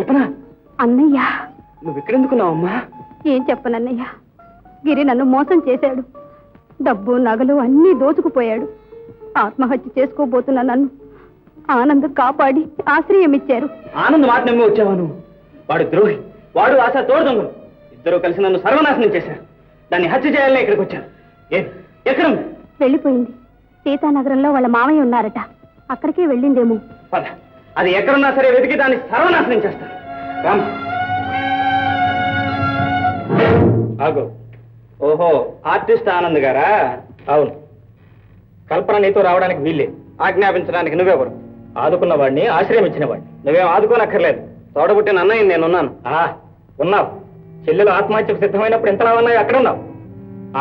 కల్పన అన్నయ్య నువ్వు ఇక్కడెందుకున్నావమ్మా? ఏం చెప్పనన్నయ్య, గిరి నన్ను మోసం చేశాడు. డబ్బు నగలు అన్నీ దోచుకుపోయాడు. ఆత్మహత్య చేసుకోబోతున్న నన్ను ఆనంద్ కాపాడి ఆశ్రయం ఇచ్చారు. ఆనంద్ మాట నమ్మి వచ్చావా నువ్వు? వాడు ద్రోహి, వాడు ఆశ తోడు దొంగలు. ఇద్దరూ కలిసి నన్ను సర్వనాశనం చేశారు. దాన్ని హత్య చేయాలని ఇక్కడికి వచ్చాను. ఎక్కడ వెళ్ళిపోయింది. సీతానగరంలో వాళ్ళ మామయ్య ఉన్నారట, అక్కడికే వెళ్ళిందేమో. పద, అది ఎక్కడున్నా సరే వెతికి దాన్ని సర్వనాశనం చేస్తాను. రామ్ ఆగో. ఓహో, ఆర్టిస్ట్ ఆనంద్ గారా? అవును. కల్పన నీతో రావడానికి వీల్లే. ఆజ్ఞాపించడానికి నువ్వెవరు? ఆదుకున్న వాడిని, ఆశ్రయం ఇచ్చిన వాడిని. నువ్వేం ఆదుకోనక్కర్లేదు. తోడబుట్టిన అన్నయ్య నేనున్నాను. ఉన్నావు. చెల్లెలు ఆత్మహత్యకు సిద్ధమైనప్పుడు ఎంతలా ఉన్నాయో అక్కడ ఉన్నావు.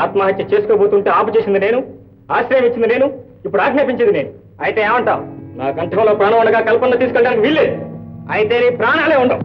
ఆత్మహత్య చేసుకోబోతుంటే ఆపు చేసింది నేను, ఆశ్రయం ఇచ్చింది నేను, ఇప్పుడు ఆజ్ఞాపించింది నేను. అయితే ఏమంటావు? నా కంఠంలో ప్రాణం ఉండగా కల్పన తీసుకెళ్ళడానికి వీల్లేదు. అయితే నీ ప్రాణాలే ఉండవు.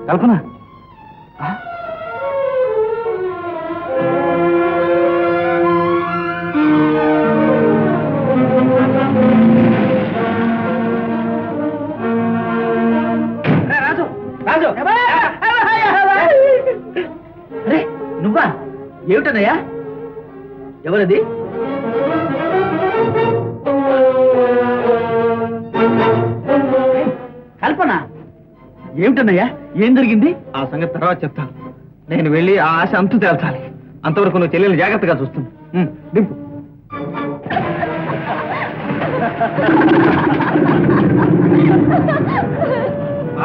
కల్పన, రాజు రాజు, నువ్వా? ఏమిటన్నయ్యా? ఎవరది? కల్పన. ఏమిటన్నయ్యా, ఏం జరిగింది? ఆ సంగతి తర్వాత చెప్తాను. నేను వెళ్ళి ఆ ఆశ అంతు తేల్చాలి. అంతవరకు నువ్వు చెల్లెలు జాగ్రత్తగా చూస్తుంది. దింపు.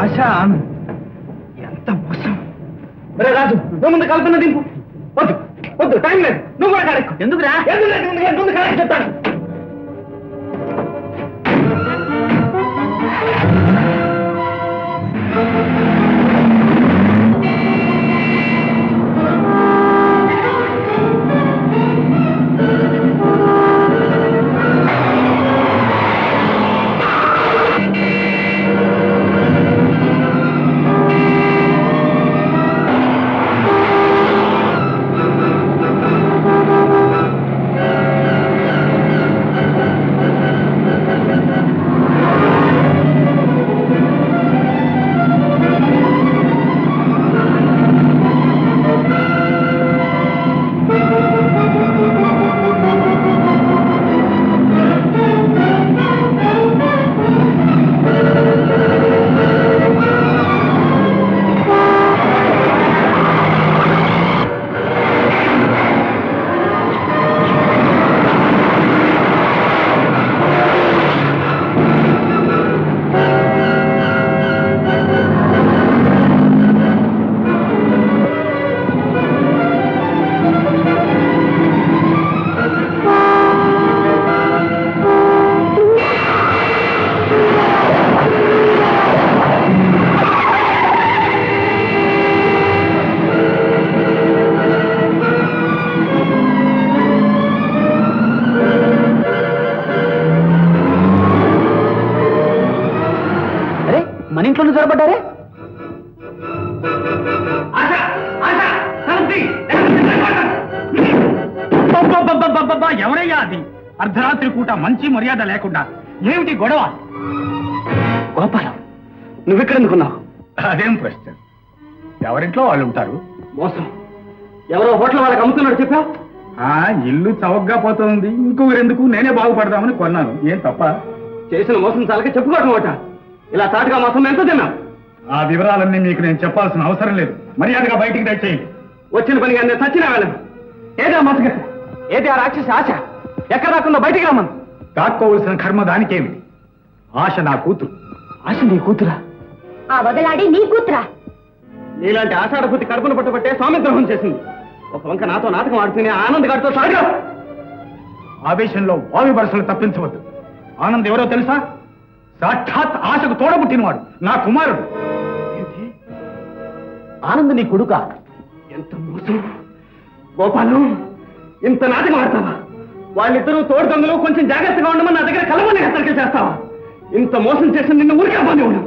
ఆశ ఎంత మోసం! రాజు, నువ్వు ముందు కల్పన దింపు. వద్దు వద్దు, టైం లేదు. నువ్వు కూడా కాడెక్కు. ఎందుకురా? ముందు కాడెక్కి చెప్తాను. నిలబడ్డారే? ఎవరయ్యా అది? అర్ధరాత్రి పూట మంచి మర్యాద లేకుండా ఏమిటి గొడవ? గోపాలం, నువ్వెక్కడెందుకున్నావు? అదేం ప్రశ్న? ఎవరింట్లో వాళ్ళు ఉంటారు. మోసం. ఎవరో హోటల్ వాళ్ళకి అమ్ముతున్నాడు చెప్పావు. ఇల్లు చవకగా పోతుంది, ఇంకొకరెందుకు, నేనే బాగుపడదామని కొన్నాను. ఏం తప్ప? చేసిన మోసం చాలక చెప్పుకోవటం ఒకట. ఇలా తాటుగా మోసం ఎంత తిన్నావు? ఆ వివరాలన్నీ మీకు నేను చెప్పాల్సిన అవసరం లేదు. మర్యాదగా బయటికి దయచేయండి. వచ్చిన పనిగా నేను చచ్చినా వెళ్ళను. ఏదో మోసగ, ఏది ఆ రాక్షసి ఆశ? ఎక్కడ రాకుండా బయటికి రమ్మను. దాక్కోవలసిన కర్మ దానికేమిటి? ఆశ నా కూతురు. ఆశ నీ కూతురా? ఆ వదలాడి నీ కూతురా? నీలాంటి ఆషాఢభూతి కడుపును పట్టుబట్టే స్వామిద్రోహం చేసింది. ఒక వంక నాతో నాటకం ఆడుతూనే ఆనంద్ గారితో సాగా. ఆవేశంలో వావి వరుసలు తప్పించవద్దు. ఆనంద్ ఎవరో తెలుసా? సాక్షాత్ ఆశకు తోడబుట్టినవాడు, నా కుమారుడు. ఆనంద్ నీ కొడుక? ఎంత మోసం గోపాలం! ఇంత నాటకం ఆడతావా? వాళ్ళిద్దరూ తోడు దొంగలు, కొంచెం జాగ్రత్తగా ఉండమని నా దగ్గర కలవని హెచ్చరిక చేస్తావా? ఇంత మోసం చేసి నిన్ను ఊరికే అవ్వని ఉండు.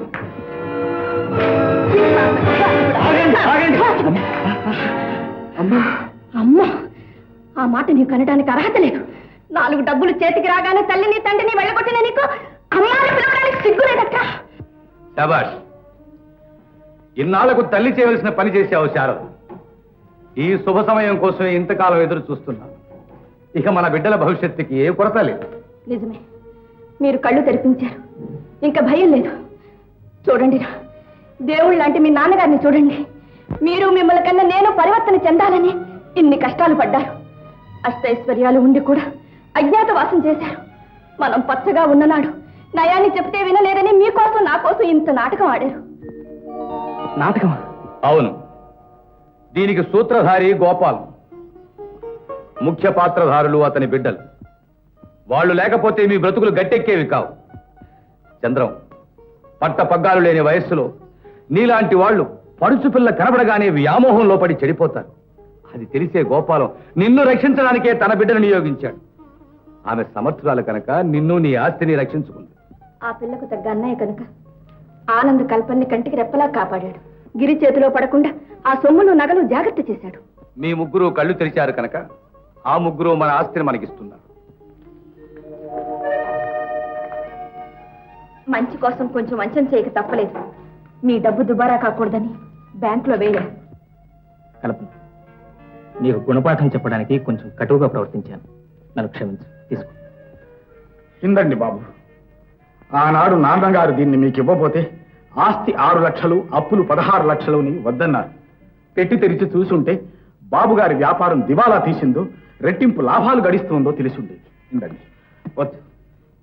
అమ్మా, ఆ మాట నీకు కనడానికి అర్హత లేదు. 4 డబ్బులు చేతికి రాగానే తల్లిని తండ్రిని వెళ్ళగొట్టిన నీకు అమ్మాని పిలవడానికి సిగ్గులేదక్క. శభాష్. ఇన్నాళ్లకు తల్లి చేయవలసిన పని చేసావు శారద. ఈ శుభ సమయం కోసం ఇంతకాలం ఎదురు చూస్తున్నాను. ఇక మన బిడ్డల భవిష్యత్తుకి ఏ కొరత లేదు. నిజమే, మీరు కళ్ళు తెరిపించారు. ఇంకా భయం లేదు. చూడండి రా, దేవుళ్ళు లాంటి మీ నాన్నగారిని చూడండి. మీరు మిమ్మల్ని కన్నా నేను పరివర్తన చెందాలని ఇన్ని కష్టాలు పడ్డారు. అష్టైశ్వర్యాలు ఉండి కూడా అజ్ఞాతవాసం చేశారు. మనం పచ్చగా ఉన్ననాడు నయాన్ని చెప్తే వినలేదని మీకోసం నా కోసం ఇంత నాటకం ఆడారు. నాటకమా? అవును. దీనికి సూత్రధారి గోపాలం, ముఖ్య పాత్రధారులు అతని బిడ్డలు. వాళ్ళు లేకపోతే మీ బ్రతుకులు గట్టెక్కేవి కావు. చంద్రం, పట్ట పగ్గాలు లేని వయస్సులో నీలాంటి వాళ్ళు పడుచు పిల్ల కనబడగానే వ్యామోహంలో పడి చెడిపోతారు. అది తెలిసే గోపాలం నిన్ను రక్షించడానికే తన బిడ్డను నియోగించాడు. ఆమె సమర్థురాలు కనుక నిన్ను, నీ ఆస్తిని రక్షించుకుంది. ఆ పిల్లకు తగ్గ అన్నయ్య కనుక ఆనంద్ కల్పన్ని కంటికి రెప్పలా కాపాడాడు. గిరి చేతిలో పడకుండా ఆ సొమ్ములు నగలు జాగ్రత్త చేశాడు. మీ ముగ్గురు కళ్ళు తెరిచారు కనుక ఆ ముగ్గురు మన ఆస్తిని మనకిస్తున్నారు. మంచి కోసం కొంచెం వంచన చేయక తప్పలేదు. మీ డబ్బు దుబారా కాకూడదని బ్యాంకులో వేయలేదు. కల్పన, నీకు గుణపాఠం చెప్పడానికి కొంచెం కటువుగా ప్రవర్తించాను. నన్ను క్షమించు. తీసుకో. ఇందండి బాబు. ఆనాడు నాన్నగారు దీన్ని మీకు ఇవ్వబోతే ఆస్తి 6 లక్షలు, అప్పులు 16 లక్షలుని వద్దన్నారు. పెట్టి తెరిచి చూసుంటే బాబుగారి వ్యాపారం దివాలా తీసిందో, రెట్టింపు లాభాలు గడిస్తుందో తెలిసిండేది. ఇందండి. వద్దు,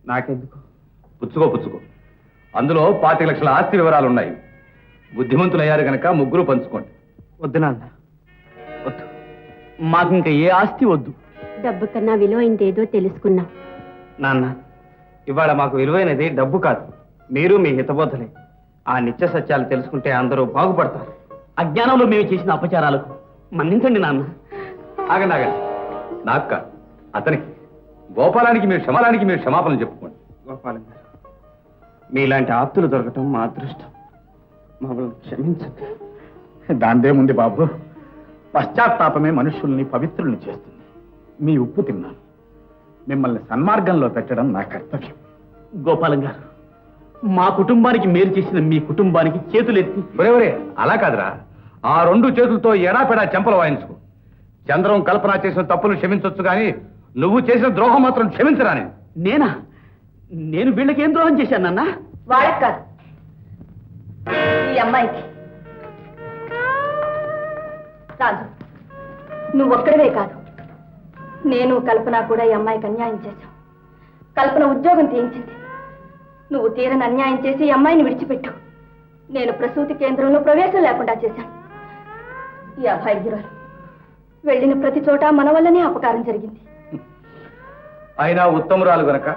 నాకెందుకు? పుచ్చుకో పుచ్చుకో. అందులో 25 లక్షల ఆస్తి వివరాలున్నాయి. బుద్ధిమంతులయ్యారు గనక ముగ్గురు పంచుకోండి. వద్దు నాన్న, వద్దు. మాకు ఇంకా ఏ ఆస్తి వద్దు. డబ్బు కన్నా విలువైందేదో తెలుసుకున్నాం. నాన్న, ఇవాళ మాకు విలువైనది డబ్బు కాదు, మీరు మీ హితబోధలే. ఆ నిత్య సత్యాలు తెలుసుకుంటే అందరూ బాగుపడతారు. అజ్ఞానంలో మేము చేసిన అపచారాలకు మన్నించండి నాన్న. ఆగండి ఆగండి. నాకు కాదు, అతనికి, గోపాలానికి మీరు క్షమాపణలు చెప్పుకోండి. గోపాలం గారు, మీలాంటి ఆప్తులు దొరకటం మా అదృష్టం. మమ్మల్ని క్షమించండి. దాందేముంది బాబు, పశ్చాత్తాపమే మనుషుల్ని పవిత్రుల్ని చేస్తుంది. మీ ఉప్పు తిన్నాను, మిమ్మల్ని సన్మార్గంలో పెట్టడం నా కర్తవ్యం. గోపాలం గారు, మా కుటుంబానికి మేలు చేసిన మీ కుటుంబానికి చేతులెత్తి. ఒరే, అలా కాదురా. ఆ 2 చేతులతో ఎడాపెడా చెంపలు వాయించుకో. చంద్రం, కల్పన చేసిన తప్పులు క్షమించొచ్చు కానీ నువ్వు చేసిన ద్రోహం మాత్రం క్షమించరాని. నేనా? నేను వీళ్ళకి ఏం ద్రోహం చేశానన్నా? వాళ్ళకి కాదు, ఈ అమ్మాయికి. రాజు, నువ్వు ఒక్కడవే కాదు, నేను కల్పన కూడా ఈ అమ్మాయికి అన్యాయం చేశావు. కల్పన ఉద్యోగం తీయించింది, నువ్వు తీరని అన్యాయం చేసి ఈ అమ్మాయిని విడిచిపెట్టు. నేను ప్రసూతి కేంద్రంలో ప్రవేశం లేకుండా చేశాను. ఈ అభాగ్యురాలు వెళ్ళిన ప్రతి చోట మన వల్లనే అపకారం జరిగింది. అయినా ఉత్తమురాలు గనక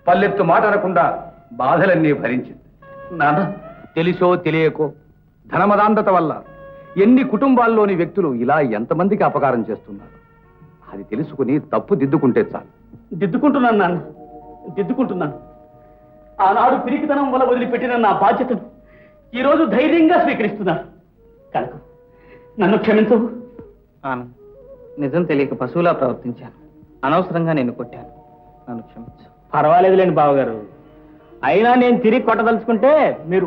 పల్లెత్తు మాట అనకుండా బాధలన్నీ భరించింది. నాన్న, తెలిసో తెలియకో ధనమదాంధత వల్ల ఎన్ని కుటుంబాల్లోని వ్యక్తులు ఇలా ఎంతమందికి అపకారం చేస్తున్నారు. అది తెలుసుకుని తప్పు దిద్దుకుంటే చాలు. దిద్దుకుంటున్నాను నాన్న, దిద్దుకుంటున్నాను. ఆనాడు పిరికితనం వల్ల వదిలిపెట్టిన నా బాధ్యతను ఈరోజు ధైర్యంగా స్వీకరిస్తున్నాను కనుక నన్ను క్షమించు. ఆనంద్, నిజం తెలియక పశువులా ప్రవర్తించాను. అనవసరంగా నేను కొట్టాను. నన్ను క్షమించు. పర్వాలేదులేండి బావగారు. అయినా నేను తిరిగి కొట్టదలుచుకుంటే మీరు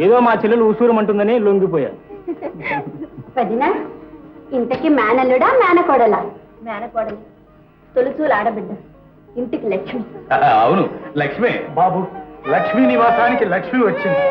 ఏదో మా చెల్లెలు ఉసూరమంటుందని లొంగిపోయాను. వదినా, ఇంతకి మేనల్లుడా మేనకోడలా? మేనకోడలి, తొలుచూలు ఆడబిడ్డ, ఇంటికి లక్ష్మి. అవును, లక్ష్మి. బాబు, లక్ష్మీ నివాసానికి లక్ష్మి వచ్చింది.